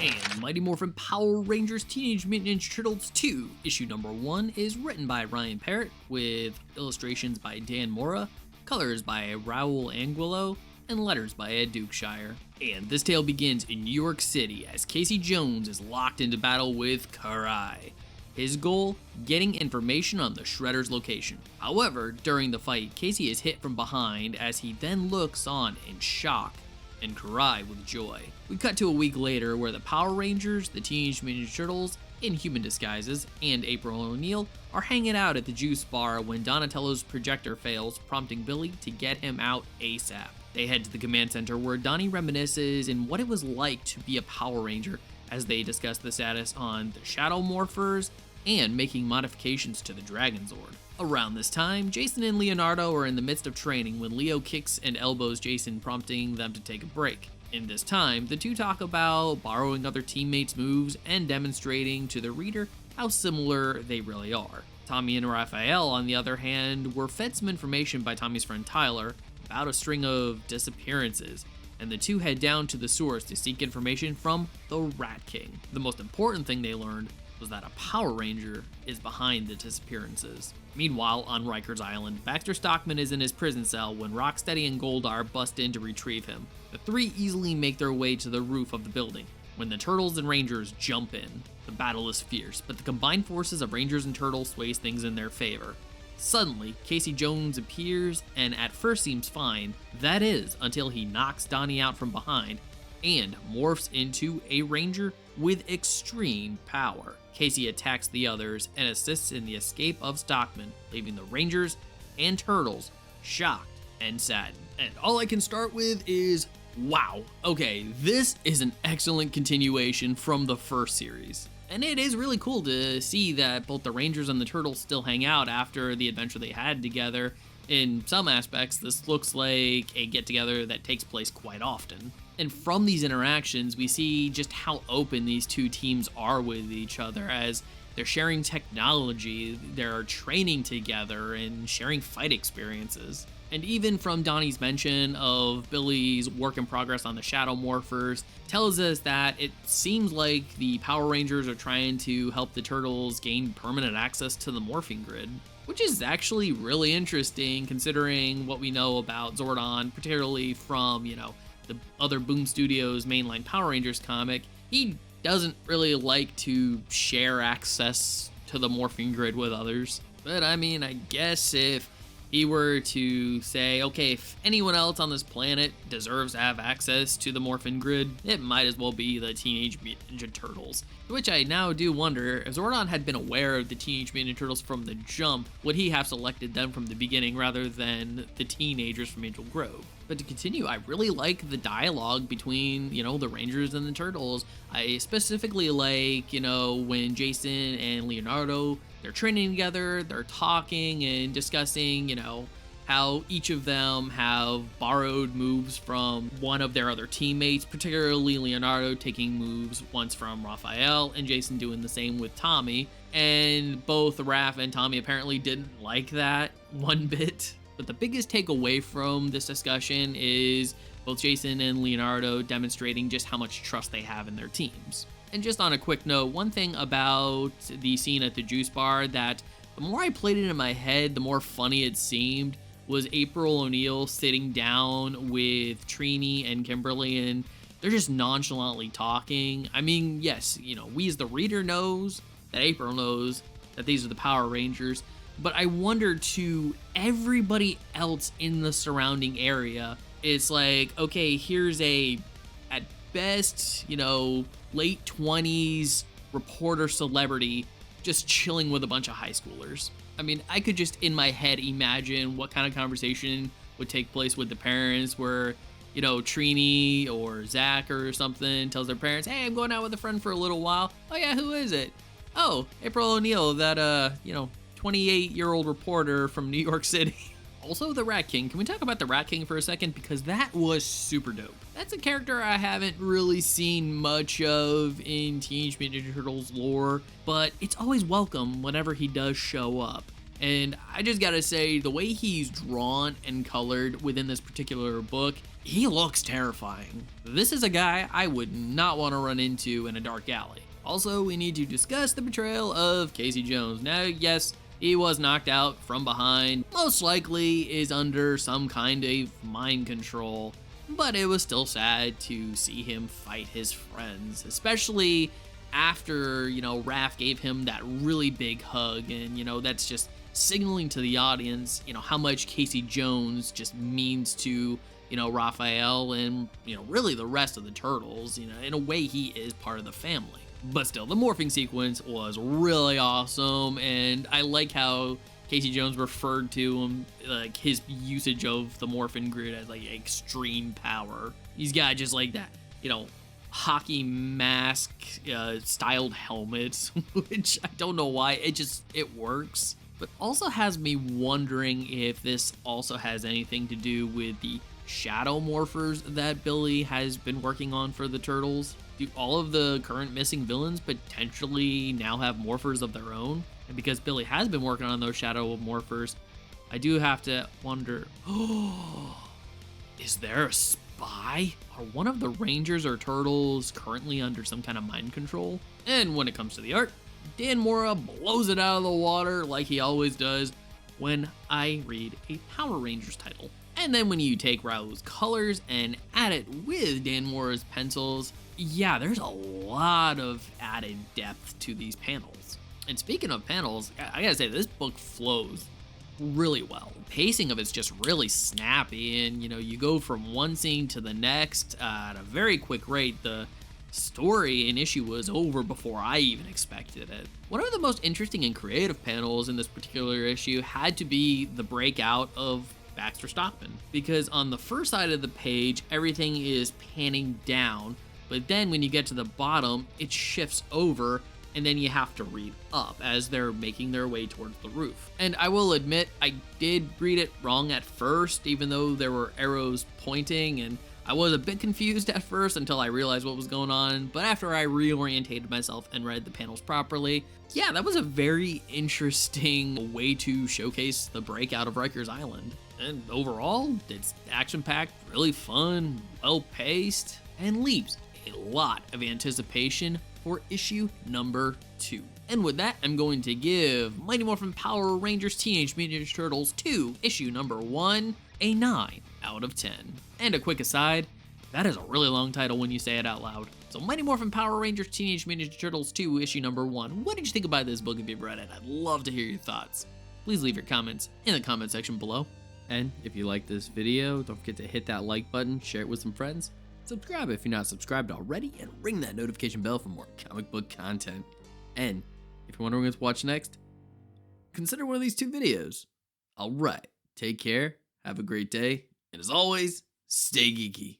And Mighty Morphin Power Rangers Teenage Mutant Ninja Turtles 2, issue number 1, is written by Ryan Parrott, with illustrations by Dan Mora, colors by Raul Anguilo, and letters by Ed Dukeshire. And this tale begins in New York City as Casey Jones is locked into battle with Karai. His goal, getting information on the Shredder's location. However, during the fight, Casey is hit from behind as he then looks on in shock and Karai with joy. We cut to a week later where the Power Rangers, the Teenage Mutant Ninja Turtles, in human disguises, and April O'Neil are hanging out at the juice bar when Donatello's projector fails, prompting Billy to get him out ASAP. They head to the command center where Donnie reminisces in what it was like to be a Power Ranger as they discuss the status on the Shadow Morphers and making modifications to the Dragon Zord. Around this time, Jason and Leonardo are in the midst of training when Leo kicks and elbows Jason, prompting them to take a break. In this time, the two talk about borrowing other teammates' moves and demonstrating to the reader how similar they really are. Tommy and Raphael, on the other hand, were fed some information by Tommy's friend Tyler about a string of disappearances, and the two head down to the source to seek information from the Rat King. The most important thing they learned was that a Power Ranger is behind the disappearances. Meanwhile, on Riker's Island, Baxter Stockman is in his prison cell when Rocksteady and Goldar bust in to retrieve him. The three easily make their way to the roof of the building when the Turtles and Rangers jump in. The battle is fierce, but the combined forces of Rangers and Turtles sways things in their favor. Suddenly, Casey Jones appears and at first seems fine, that is, until he knocks Donnie out from behind and morphs into a Ranger with extreme power. Casey attacks the others and assists in the escape of Stockman, leaving the Rangers and Turtles shocked and saddened. And all I can start with is, wow, okay, this is an excellent continuation from the first series. And it is really cool to see that both the Rangers and the Turtles still hang out after the adventure they had together. In some aspects, this looks like a get-together that takes place quite often. And from these interactions, we see just how open these two teams are with each other as they're sharing technology, they're training together, and sharing fight experiences. And even from Donnie's mention of Billy's work in progress on the Shadow Morphers, tells us that it seems like the Power Rangers are trying to help the Turtles gain permanent access to the morphing grid, which is actually really interesting considering what we know about Zordon, particularly from, the other Boom Studios mainline Power Rangers comic. He doesn't really like to share access to the morphing grid with others. But I mean, I guess if he were to say, okay, if anyone else on this planet deserves to have access to the Morphin grid, it might as well be the Teenage Mutant Ninja Turtles. To which I now do wonder, if Zordon had been aware of the Teenage Mutant Ninja Turtles from the jump, would he have selected them from the beginning rather than the teenagers from Angel Grove? But to continue, I really like the dialogue between, the Rangers and the Turtles. I specifically like, when Jason and Leonardo, they're training together, they're talking and discussing, how each of them have borrowed moves from one of their other teammates, particularly Leonardo taking moves once from Raphael and Jason doing the same with Tommy. And both Raph and Tommy apparently didn't like that one bit. But the biggest takeaway from this discussion is both Jason and Leonardo demonstrating just how much trust they have in their teams. And just on a quick note, one thing about the scene at the juice bar that the more I played it in my head, the more funny it seemed, was April O'Neil sitting down with Trini and Kimberly, and they're just nonchalantly talking. I mean, yes, we as the reader knows that April knows that these are the Power Rangers, but I wonder to everybody else in the surrounding area, it's like, okay, here's at best, late 20s reporter celebrity just chilling with a bunch of high schoolers. I mean, I could just in my head imagine what kind of conversation would take place with the parents where, Trini or Zach or something tells their parents, hey, I'm going out with a friend for a little while. Oh yeah, who is it? Oh, April O'Neil, that, 28-year-old reporter from New York City. Also, the Rat King. Can we talk about the Rat King for a second? Because that was super dope. That's a character I haven't really seen much of in Teenage Mutant Ninja Turtles lore, but it's always welcome whenever he does show up. And I just gotta say, the way he's drawn and colored within this particular book, he looks terrifying. This is a guy I would not want to run into in a dark alley. Also, we need to discuss the betrayal of Casey Jones. Now, yes, he was knocked out from behind, most likely is under some kind of mind control, but it was still sad to see him fight his friends, especially after, Raph gave him that really big hug, and, that's just signaling to the audience, how much Casey Jones just means to, Raphael and, really the rest of the Turtles. In a way, he is part of the family. But still, the morphing sequence was really awesome, and I like how Casey Jones referred to him, like his usage of the Morphin grid as like extreme power. He's got just like that, hockey mask styled helmets, which I don't know why, it works. But also has me wondering if this also has anything to do with the shadow morphers that Billy has been working on for the Turtles. Do all of the current missing villains potentially now have morphers of their own? And because Billy has been working on those shadow morphers, I do have to wonder, is there a spy? Are one of the Rangers or Turtles currently under some kind of mind control? And when it comes to the art, Dan Mora blows it out of the water like he always does when I read a Power Rangers title. And then when you take Raul's colors and add it with Dan Mora's pencils, yeah, there's a lot of added depth to these panels. And speaking of panels, I gotta say, this book flows really well. The pacing of it's just really snappy, and you go from one scene to the next at a very quick rate. The story and issue was over before I even expected it. One of the most interesting and creative panels in this particular issue had to be the breakout of Baxter Stockman, because on the first side of the page, everything is panning down, but then when you get to the bottom, it shifts over, and then you have to read up as they're making their way towards the roof. And I will admit, I did read it wrong at first, even though there were arrows pointing, and I was a bit confused at first until I realized what was going on, but after I reorientated myself and read the panels properly, yeah, that was a very interesting way to showcase the breakout of Rikers Island. And overall, it's action-packed, really fun, well-paced, and leaves a lot of anticipation for issue number 2. And with that, I'm going to give Mighty Morphin Power Rangers Teenage Mutant Ninja Turtles 2, issue number 1, a 9 out of 10. And a quick aside, that is a really long title when you say it out loud. So Mighty Morphin Power Rangers Teenage Mutant Ninja Turtles 2, issue number 1. What did you think about this book if you've read it? I'd love to hear your thoughts. Please leave your comments in the comment section below. And if you like this video, don't forget to hit that like button, share it with some friends, subscribe if you're not subscribed already, and ring that notification bell for more comic book content. And if you're wondering what to watch next, consider one of these 2 videos. Alright, take care, have a great day, and as always, stay geeky.